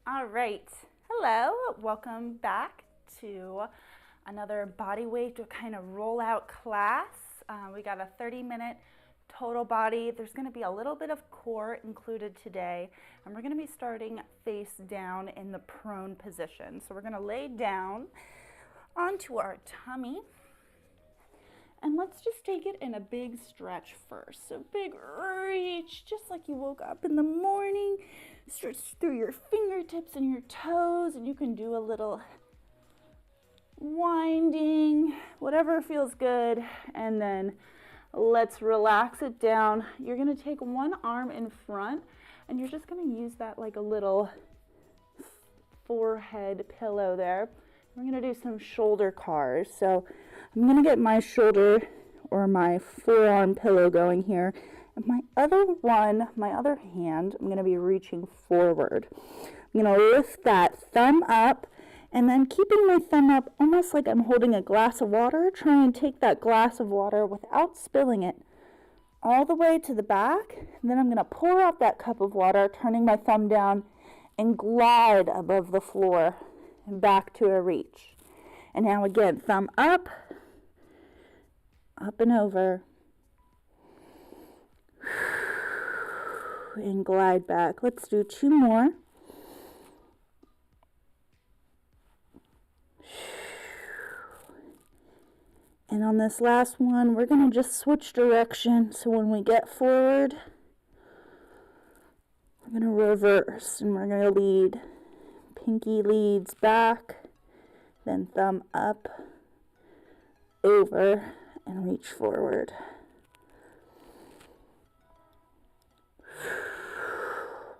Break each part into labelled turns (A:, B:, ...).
A: All right, hello, welcome back to another bodyweight kind of rollout class. We got a 30-minute total body. There's going to be a little bit of core included today, and we're going to be starting face down in the prone position. So we're going to lay down onto our tummy. And let's just take it in a big stretch first. So big reach, just like you woke up in the morning. Stretch through your fingertips and your toes, and you can do a little winding, whatever feels good. And then let's relax it down. You're gonna take one arm in front, and you're just gonna use that like a little forehead pillow there. We're gonna do some shoulder cars. So I'm gonna get my shoulder or my forearm pillow going here. And my other hand, I'm gonna be reaching forward. I'm gonna lift that thumb up and then keeping my thumb up almost like I'm holding a glass of water. Try and take that glass of water without spilling it all the way to the back. And then I'm gonna pour out that cup of water, turning my thumb down and glide above the floor and back to a reach. And now again, thumb up and over, and glide back. Let's do two more. And on this last one, we're going to just switch direction. So when we get forward, we're going to reverse and we're going to lead. Pinky leads back, then thumb up, over, and reach forward.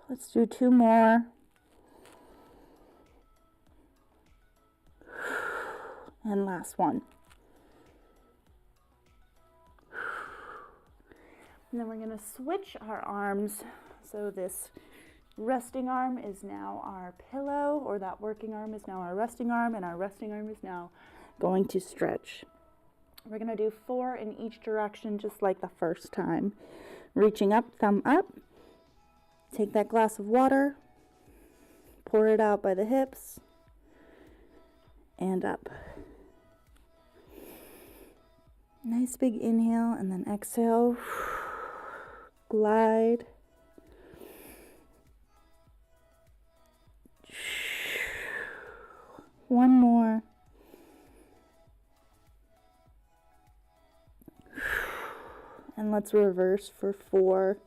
A: Let's do two more. And last one. And then we're going to switch our arms. So this resting arm is now our pillow, or that working arm is now our resting arm, and our resting arm is now going to stretch. We're going to do 4 in each direction, just like the first time. Reaching up, thumb up. Take that glass of water, pour it out by the hips, and up. Nice big inhale, and then exhale. Glide. One more. And let's reverse for 4.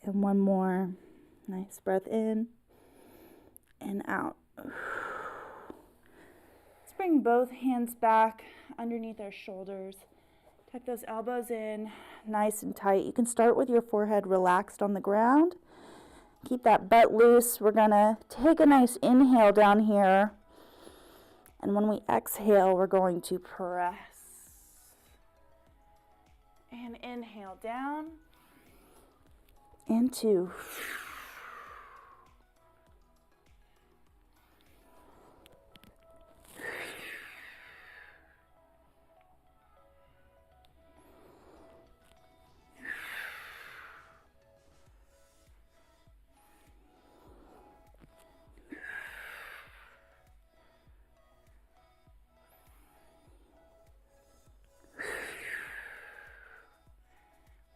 A: And one more. Nice breath in and out. Let's bring both hands back underneath our shoulders. Tuck those elbows in nice and tight. You can start with your forehead relaxed on the ground. Keep that butt loose. We're going to take a nice inhale down here. And when we exhale, we're going to press. And inhale down. And 2.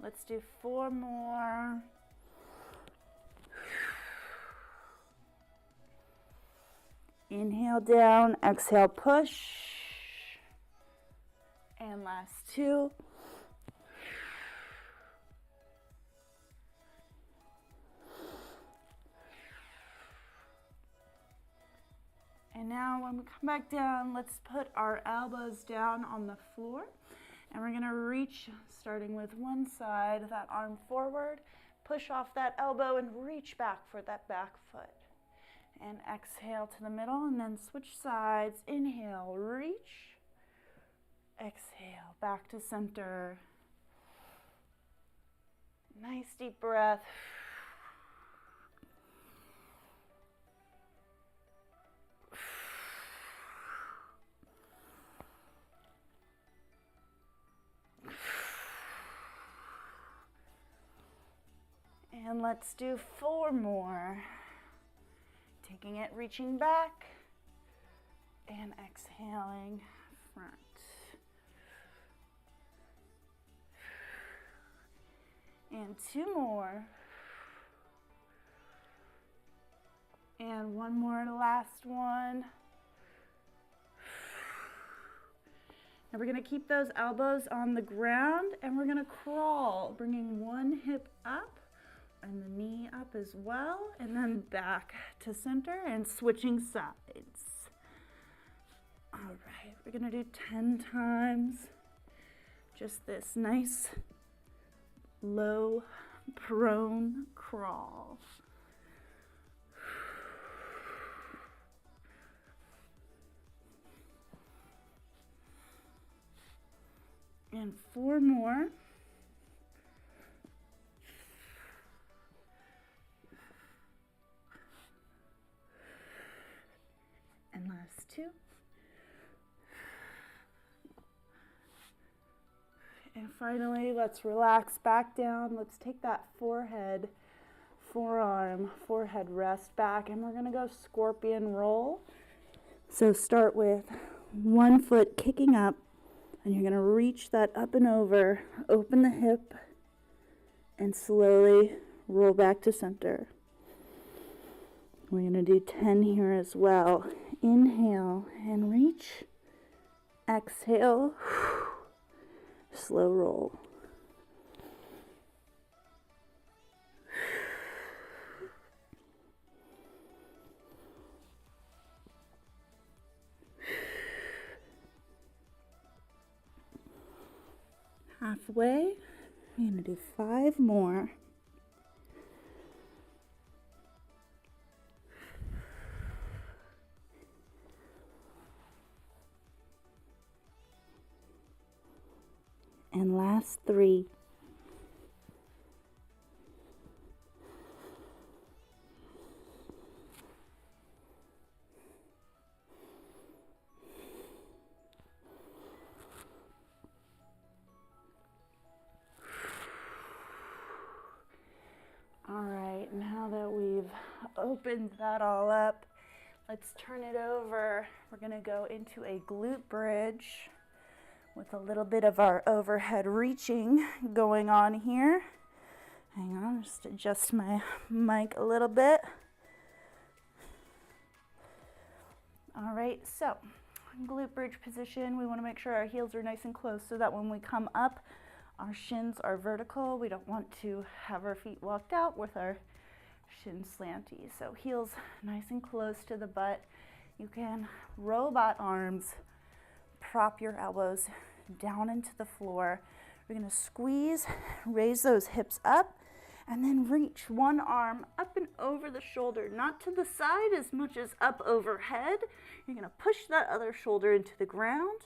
A: Let's do 4 more. Inhale down, exhale, push. And last 2. And now when we come back down, let's put our elbows down on the floor. And we're gonna reach, starting with one side, that arm forward, push off that elbow and reach back for that back foot. And exhale to the middle, and then switch sides. Inhale, reach. Exhale, back to center. Nice deep breath. And let's do 4 more. Taking it, reaching back, and exhaling, front. And 2 more. And 1 more, last one. Now we're gonna keep those elbows on the ground and we're gonna crawl, bringing one hip up and the knee up as well, and then back to center and switching sides. All right, we're gonna do 10 times. Just this nice low prone crawl. And 4 more. And last 2. And finally, let's relax back down. Let's take that forehead, forearm, forehead rest back, and we're gonna go scorpion roll. So start with one foot kicking up, and you're gonna reach that up and over, open the hip, and slowly roll back to center. We're gonna do 10 here as well. Inhale and reach. Exhale, slow roll. Halfway, I'm going to do 5 more. And last 3. All right, now that we've opened that all up, let's turn it over. We're gonna go into a glute bridge with a little bit of our overhead reaching going on here. Hang on, just adjust my mic a little bit. All right, so glute bridge position, we wanna make sure our heels are nice and close so that when we come up, our shins are vertical. We don't want to have our feet walked out with our shins slanty. So heels nice and close to the butt. You can robot arms, prop your elbows down into the floor. We're gonna squeeze, raise those hips up, and then reach one arm up and over the shoulder, not to the side as much as up overhead. You're gonna push that other shoulder into the ground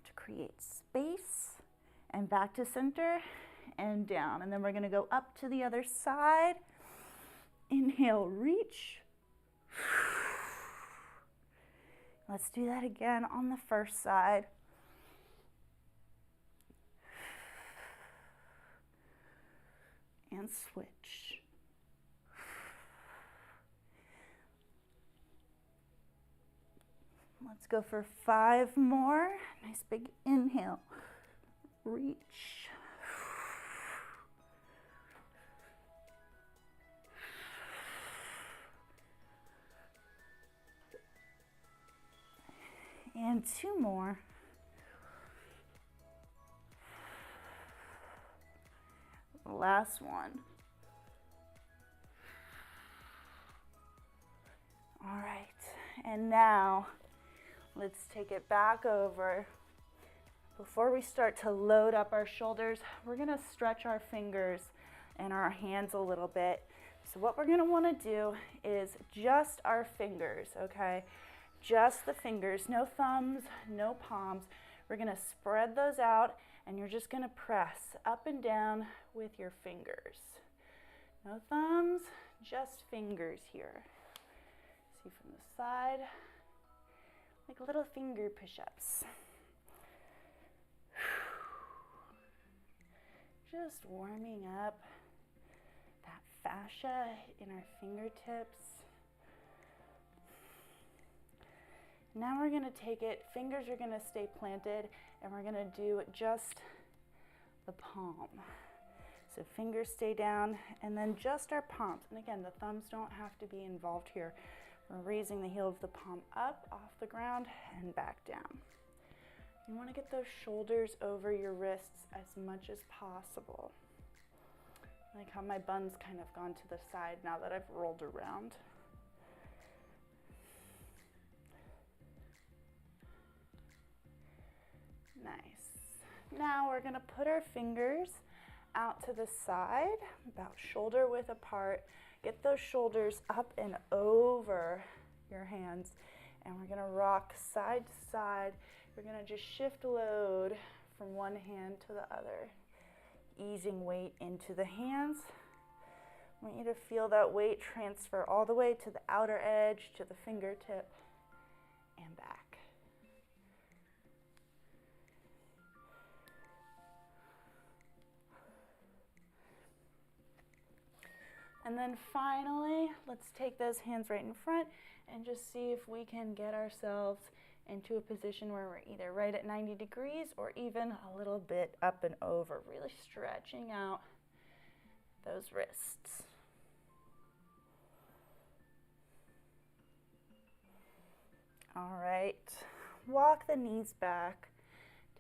A: to create space. And back to center and down. And then we're gonna go up to the other side. Inhale, reach. Let's do that again on the first side. And switch. Let's go for 5 more. Nice big inhale. Reach. And 2 more. Last one. All right, and now let's take it back over. Before we start to load up our shoulders, we're gonna stretch our fingers and our hands a little bit. So what we're gonna wanna do is just our fingers, okay? Just the fingers, no thumbs, no palms. We're gonna spread those out and you're just gonna press up and down with your fingers. No thumbs, just fingers here. See from the side, like little finger push-ups. Just warming up that fascia in our fingertips. Now we're going to take it, fingers are going to stay planted, and we're going to do just the palm. So fingers stay down, and then just our palms. And again, the thumbs don't have to be involved here. We're raising the heel of the palm up off the ground and back down. You want to get those shoulders over your wrists as much as possible. I like how my bun's kind of gone to the side now that I've rolled around. Nice. Now we're going to put our fingers out to the side, about shoulder width apart. Get those shoulders up and over your hands, and we're going to rock side to side. We're going to just shift load from one hand to the other, easing weight into the hands. I want you to feel that weight transfer all the way to the outer edge, to the fingertip, and back. And then finally, let's take those hands right in front and just see if we can get ourselves into a position where we're either right at 90 degrees or even a little bit up and over, really stretching out those wrists. All right, walk the knees back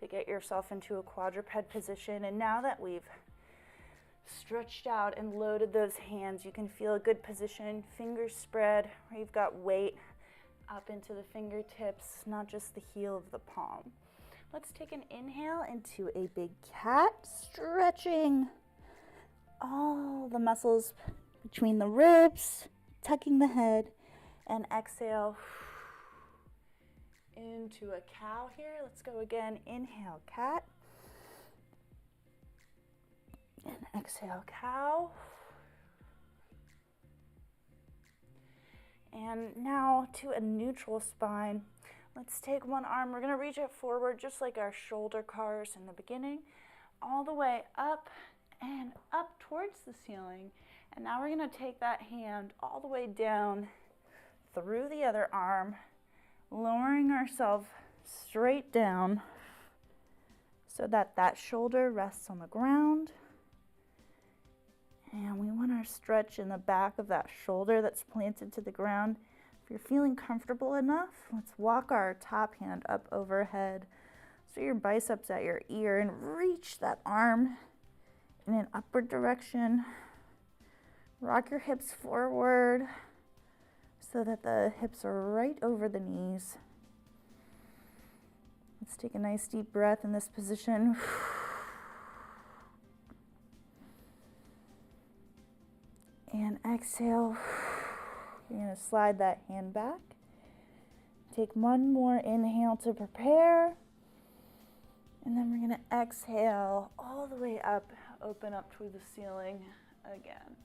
A: to get yourself into a quadruped position. And now that we've stretched out and loaded those hands, you can feel a good position, fingers spread, where you've got weight up into the fingertips, not just the heel of the palm. Let's take an inhale into a big cat, stretching all the muscles between the ribs, tucking the head, and exhale into a cow here. Let's go again. Inhale, cat. And exhale, cow. And now to a neutral spine. Let's take one arm. We're going to reach it forward just like our shoulder cars in the beginning, all the way up and up towards the ceiling. And now we're going to take that hand all the way down through the other arm, lowering ourselves straight down so that that shoulder rests on the ground. And we want our stretch in the back of that shoulder that's planted to the ground. If you're feeling comfortable enough, let's walk our top hand up overhead so your biceps at your ear and reach that arm in an upward direction. Rock your hips forward so that the hips are right over the knees. Let's take a nice deep breath in this position. And exhale. You're going to slide that hand back. Take one more inhale to prepare. And then we're going to exhale all the way up, open up to the ceiling again.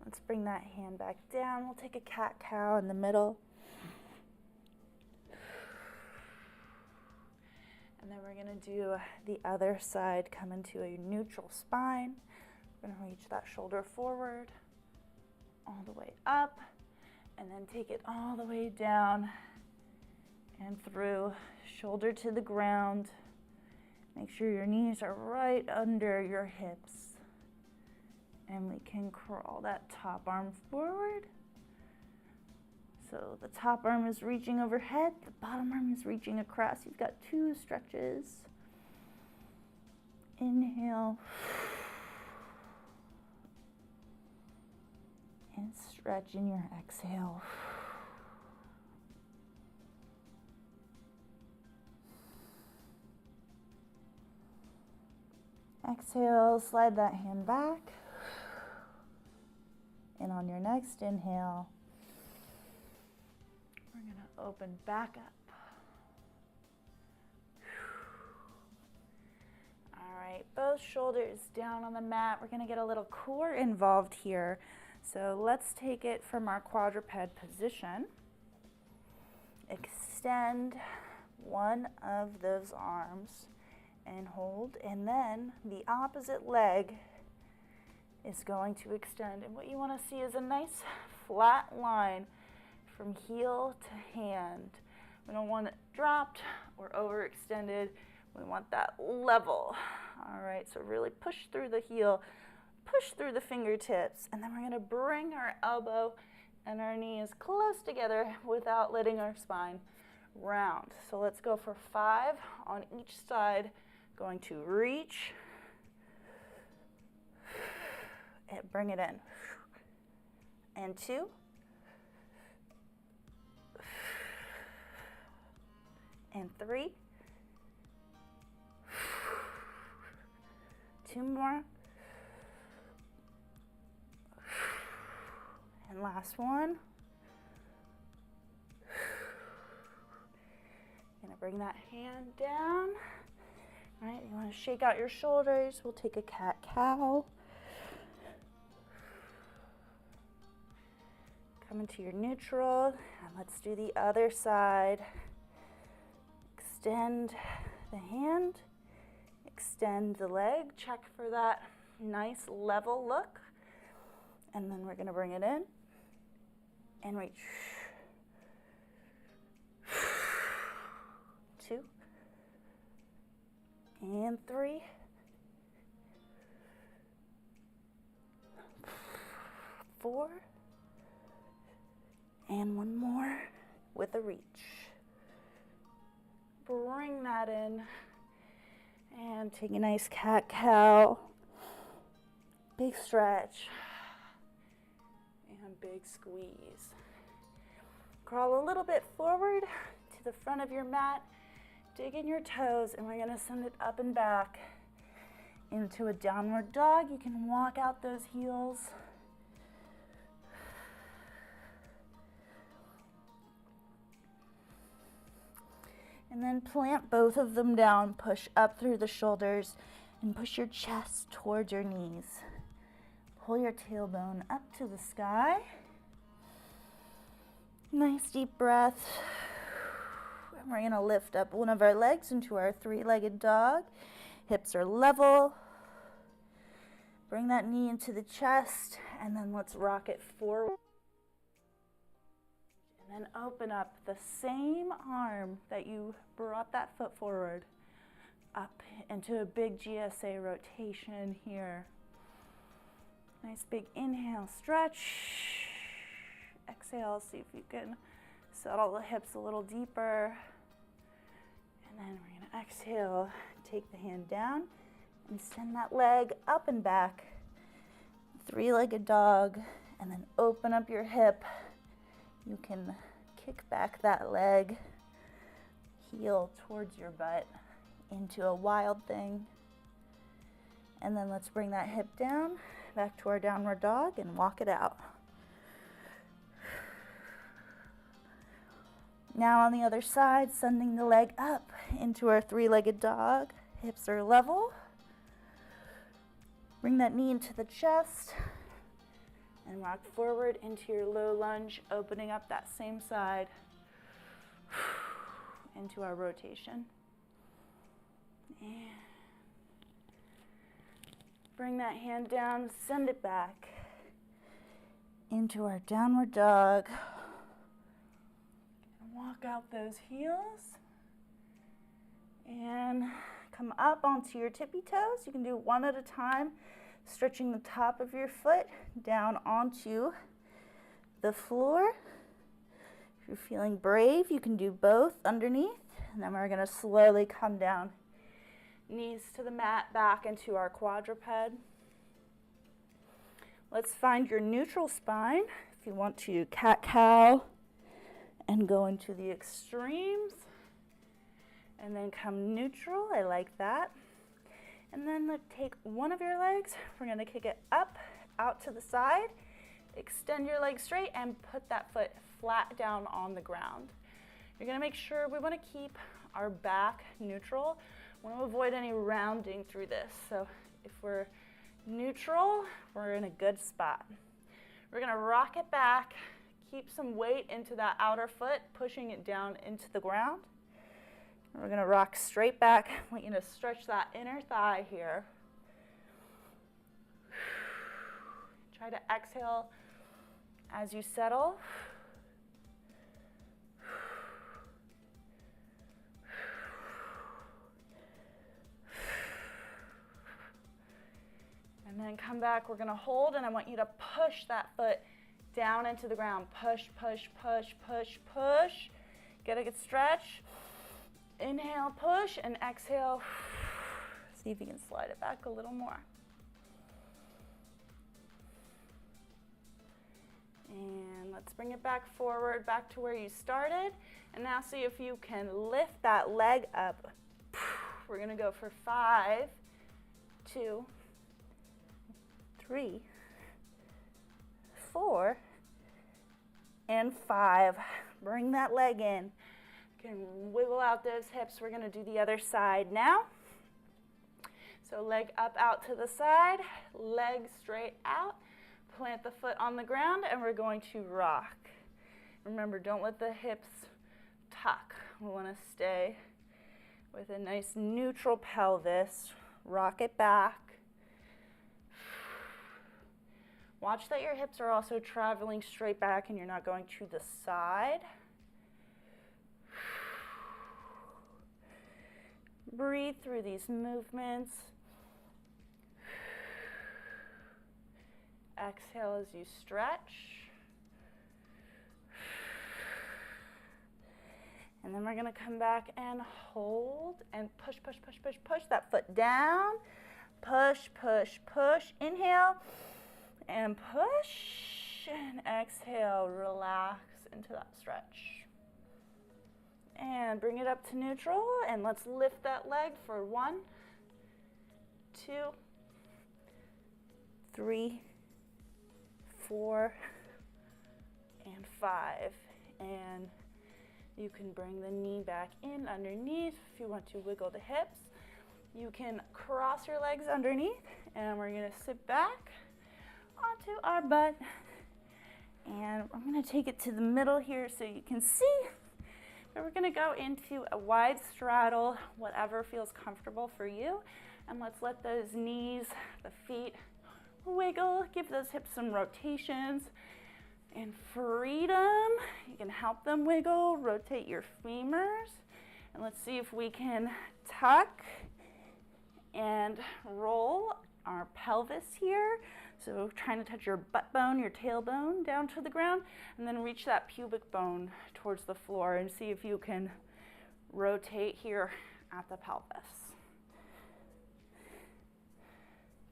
A: Let's bring that hand back down. We'll take a cat-cow in the middle. And then we're going to do the other side, come into a neutral spine. We're going to reach that shoulder forward, all the way up, and then take it all the way down and through, shoulder to the ground. Make sure your knees are right under your hips. And we can crawl that top arm forward. So the top arm is reaching overhead, the bottom arm is reaching across. You've got two stretches. Inhale. And stretch in your exhale. Exhale, slide that hand back. And on your next inhale, we're going to open back up. All right, both shoulders down on the mat. We're going to get a little core involved here. So let's take it from our quadruped position. Extend one of those arms and hold, and then the opposite leg is going to extend. And what you want to see is a nice flat line from heel to hand. We don't want it dropped or overextended. We want that level. All right, so really push through the heel, push through the fingertips, and then we're going to bring our elbow and our knees close together without letting our spine round. So let's go for 5 on each side. Going to reach and bring it in. And 2. And 3. 2 more. And last one. Gonna bring that hand down. All right, you want to shake out your shoulders. We'll take a cat-cow. Come into your neutral, and let's do the other side. Extend the hand, extend the leg, check for that nice level look, and then we're gonna bring it in and reach. 2, and 3, 4, and 1 more with a reach. Bring that in and take a nice cat-cow. Big stretch and big squeeze. Crawl a little bit forward to the front of your mat. Dig in your toes, and we're going to send it up and back into a downward dog. You can walk out those heels. And then plant both of them down, push up through the shoulders, and push your chest towards your knees. Pull your tailbone up to the sky. Nice deep breath. And we're gonna lift up one of our legs into our 3-legged dog. Hips are level. Bring that knee into the chest, and then let's rock it forward. And then open up the same arm that you brought that foot forward, up into a big GSA rotation here. Nice big inhale, stretch. Exhale, see if you can settle the hips a little deeper. And then we're gonna exhale, take the hand down and send that leg up and back. 3-legged dog, and then open up your hip. You can kick back that leg, heel towards your butt into a wild thing. And then let's bring that hip down, back to our downward dog, and walk it out. Now on the other side, sending the leg up into our 3-legged dog. Hips are level. Bring that knee into the chest and rock forward into your low lunge, opening up that same side into our rotation. And bring that hand down, send it back into our downward dog. Walk out those heels and come up onto your tippy toes. You can do one at a time, stretching the top of your foot down onto the floor. If you're feeling brave, you can do both underneath, and then we're going to slowly come down, knees to the mat, back into our quadruped. Let's find your neutral spine. If you want to cat-cow and go into the extremes, and then come neutral. I like that. And then let's take one of your legs. We're going to kick it up, out to the side, extend your leg straight, and put that foot flat down on the ground. You're going to make sure we want to keep our back neutral. We want to avoid any rounding through this. So if we're neutral, we're in a good spot. We're going to rock it back. Keep some weight into that outer foot, pushing it down into the ground. We're going to rock straight back. I want you to stretch that inner thigh here. Try to exhale as you settle. And then come back. We're going to hold, and I want you to push that foot down into the ground. Push, push, push, push, push. Get a good stretch. Inhale, push, and exhale. See if you can slide it back a little more. And let's bring it back forward, back to where you started. And now see if you can lift that leg up. We're going to go for 5, 2, 3, 4, and 5. Bring that leg in. You can wiggle out those hips. We're going to do the other side now. So leg up, out to the side, leg straight out. Plant the foot on the ground, and we're going to rock. Remember, don't let the hips tuck. We want to stay with a nice neutral pelvis. Rock it back. Watch that your hips are also traveling straight back and you're not going to the side. Breathe through these movements. Exhale as you stretch. And then we're going to come back and hold and push, push, push, push, push that foot down. Push, push, push. Inhale and push. And exhale, relax into that stretch. And bring it up to neutral. And let's lift that leg for 1, 2, 3, 4, and 5. And you can bring the knee back in underneath if you want to wiggle the hips. You can cross your legs underneath, and we're going to sit back onto our butt. And I'm going to take it to the middle here so you can see. But we're going to go into a wide straddle, whatever feels comfortable for you. And let's let those knees, the feet, wiggle. Give those hips some rotations. And freedom, you can help them wiggle. Rotate your femurs. And let's see if we can tuck and roll our pelvis here. So trying to touch your butt bone, your tailbone down to the ground, and then reach that pubic bone towards the floor and see if you can rotate here at the pelvis.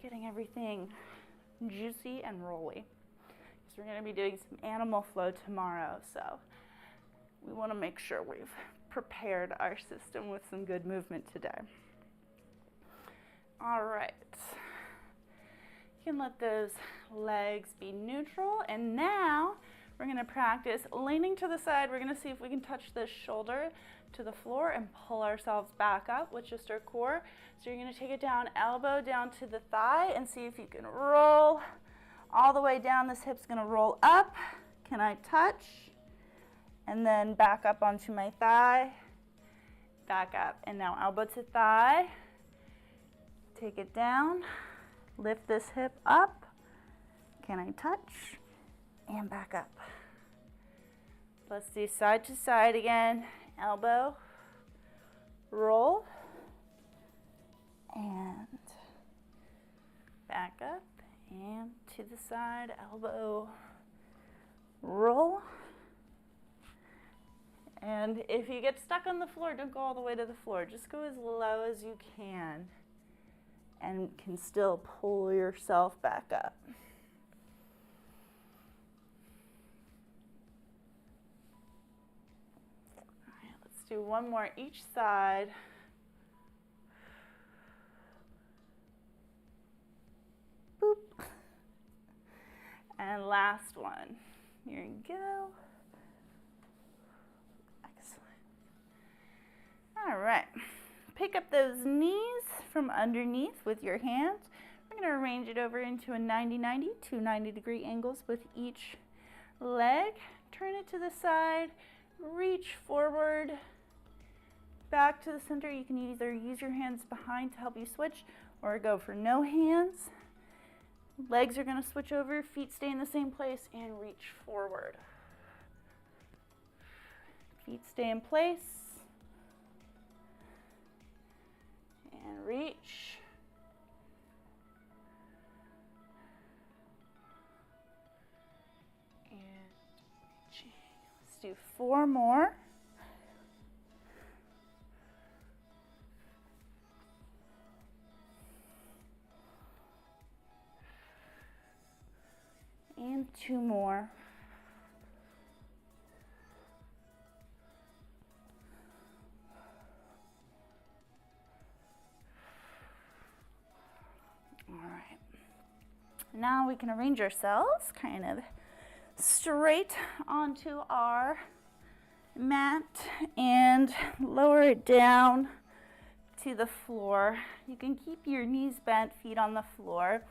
A: Getting everything juicy and rolly. So we're going to be doing some animal flow tomorrow, so we want to make sure we've prepared our system with some good movement today. All right. You can let those legs be neutral, and now we're going to practice leaning to the side. We're going to see if we can touch the shoulder to the floor and pull ourselves back up with just our core. So you're going to take it down, elbow down to the thigh, and see if you can roll all the way down. This hip's going to roll up. Can I touch? And then back up onto my thigh, back up. And now elbow to thigh. Take it down. Lift this hip up. Can I touch? And back up. Let's do side to side again. Elbow, roll, and back up, and to the side, elbow, roll. And if you get stuck on the floor, don't go all the way to the floor. Just go as low as you can and can still pull yourself back up. All right, let's do one more each side. Boop. And last one. Here you go. Excellent. All right. Pick up those knees from underneath with your hands. We're going to arrange it over into a 90-90, two 90-degree angles with each leg. Turn it to the side, reach forward, back to the center. You can either use your hands behind to help you switch or go for no hands. Legs are going to switch over, feet stay in the same place, and reach forward. Feet stay in place. And reach. And reaching. Let's do 4 more. And 2 more. All right. Now we can arrange ourselves kind of straight onto our mat and lower it down to the floor. You can keep your knees bent, feet on the floor.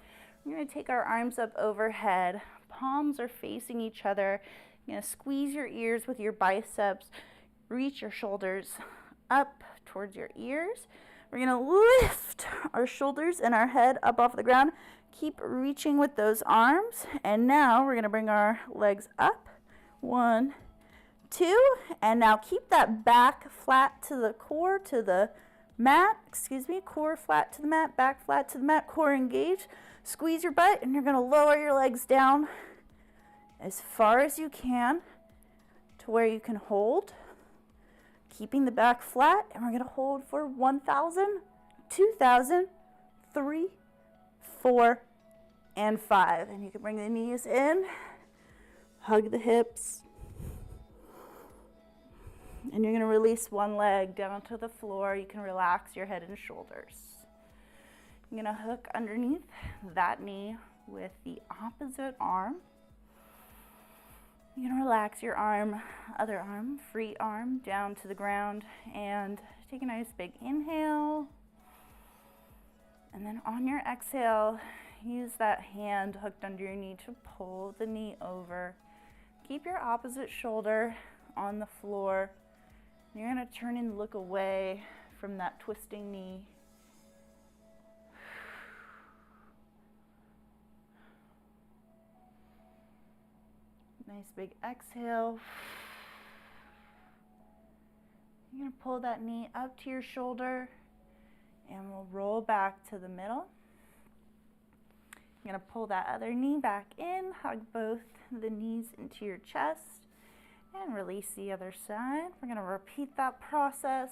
A: We're going to take our arms up overhead. Palms are facing each other. You're going to squeeze your ears with your biceps. Reach your shoulders up towards your ears. We're going to lift our shoulders and our head up off the ground. Keep reaching with those arms. And now we're going to bring our legs up. 1, 2. And now keep that back flat to the core, to the mat. Core flat to the mat, back flat to the mat, core engaged. Squeeze your butt, and you're going to lower your legs down as far as you can to where you can hold, keeping the back flat. And we're going to hold for 1,000, 2,000, 3, 4, and 5. And you can bring the knees in, hug the hips, and you're going to release one leg down to the floor. You can relax your head and shoulders. You're going to hook underneath that knee with the opposite arm. You're going to relax your arm, other arm, free arm, down to the ground, and take a nice big inhale. And then on your exhale, use that hand hooked under your knee to pull the knee over. Keep your opposite shoulder on the floor. You're going to turn and look away from that twisting knee. Nice big exhale. You're going to pull that knee up to your shoulder and we'll roll back to the middle. You're going to pull that other knee back in, hug both the knees into your chest, and release the other side. We're going to repeat that process,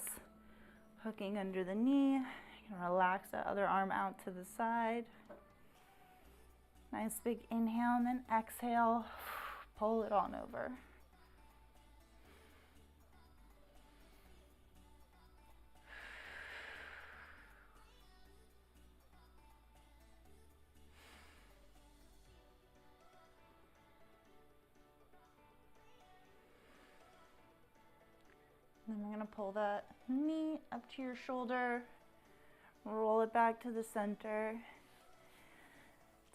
A: hooking under the knee. You're going to relax that other arm out to the side. Nice big inhale and then exhale. Pull it on over. Then we're going to pull that knee up to your shoulder, roll it back to the center.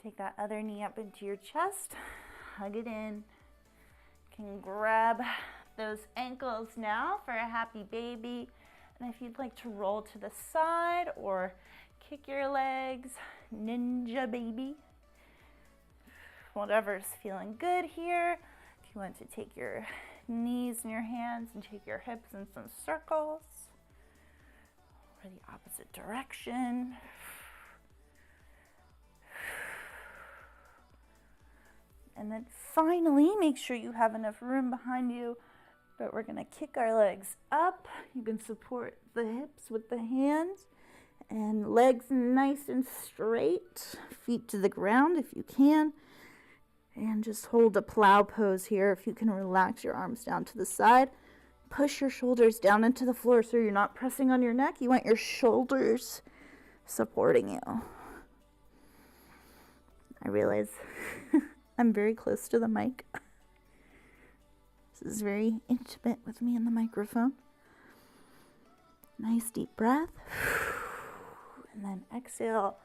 A: Take that other knee up into your chest, hug it in. You can grab those ankles now for a happy baby. And if you'd like to roll to the side or kick your legs, ninja baby. Whatever's feeling good here. If you want to take your knees in your hands and take your hips in some circles, or the opposite direction. And then finally, make sure you have enough room behind you, but we're gonna kick our legs up. You can support the hips with the hands and legs nice and straight, feet to the ground if you can. And just hold a plow pose here. If you can relax your arms down to the side, push your shoulders down into the floor so you're not pressing on your neck. You want your shoulders supporting you. I realize I'm very close to the mic. This is very intimate with me and the microphone. Nice deep breath. And then exhale.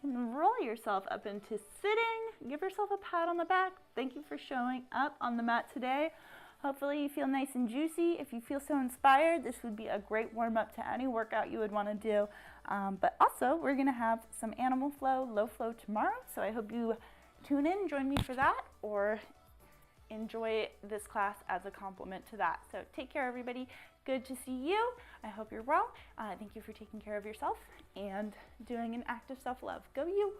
A: You can roll yourself up into sitting. Give yourself a pat on the back. Thank you for showing up on the mat today. Hopefully you feel nice and juicy. If you feel so inspired, this would be a great warm-up to any workout you would want to do. But also, we're going to have some animal flow, low flow tomorrow, so I hope you tune in, join me for that, or enjoy this class as a complement to that. So take care, everybody. Good to see you. I hope you're well. Thank you for taking care of yourself and doing an act of self-love. Go you!